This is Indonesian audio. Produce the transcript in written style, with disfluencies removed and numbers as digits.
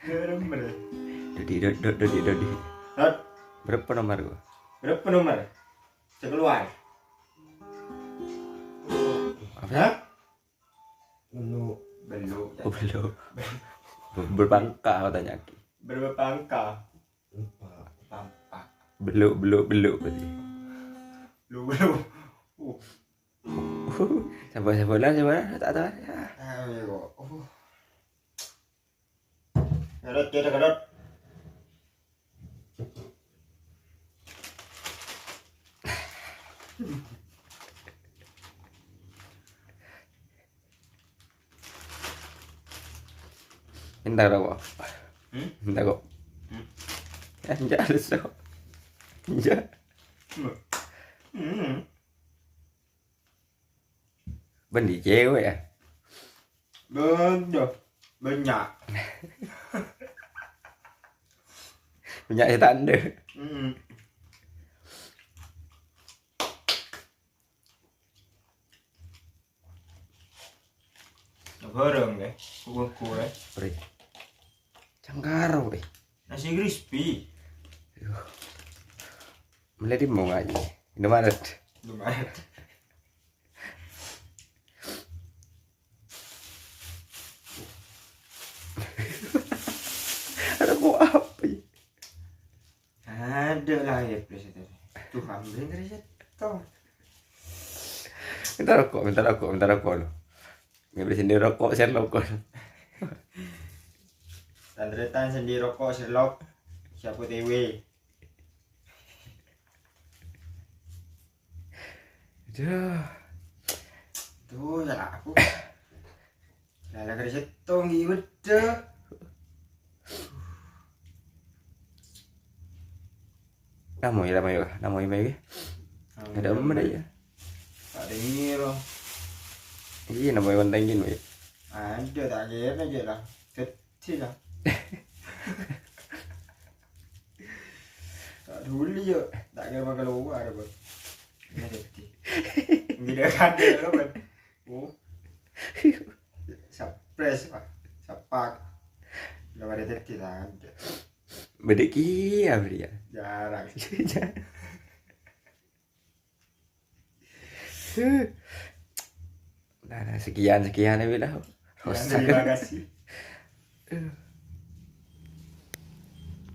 Dodi. Berapa nomor gua? Berapa nomor? Saya keluar. Apa? Belum. Oh, belum. Berpangka katanya. Berpangka. Belum berarti. Belum. Sabar tak tahu. Ayo. Gadot. Minta rokok. Minta kok. Anjak leso. Anjak. Bendi cewek ya. Banyak. Banyak tanda. Goreng deh, kue. Beri. Cangkaro deh. Nasi crispy. Meledi mau ngaji. Indomaret. Lumayan. Ada kok apa ya? Ada lah ya presiden. Tuh ambil dari situ. Minta rokok lo. Ngambil sendiri rokok, share rokok. Tandretan sendiri rokok Sherlock. Siapa TW? Aduh. Tuh salah aku. Lala dari situ gitu. Namoy. Ada apa ya? Ada ini loh. Iya namoy konten gini. Ada tak aja lah. Kecil lah. Tak dulu je. Tak kira makan luar apa. Tidak ada apa. Oh. Surprise pak. Sapak. Gak ada teti tak ada. Bedek kia beri ya. Jarang. Nah, sekian ya bilang. Terima kasih.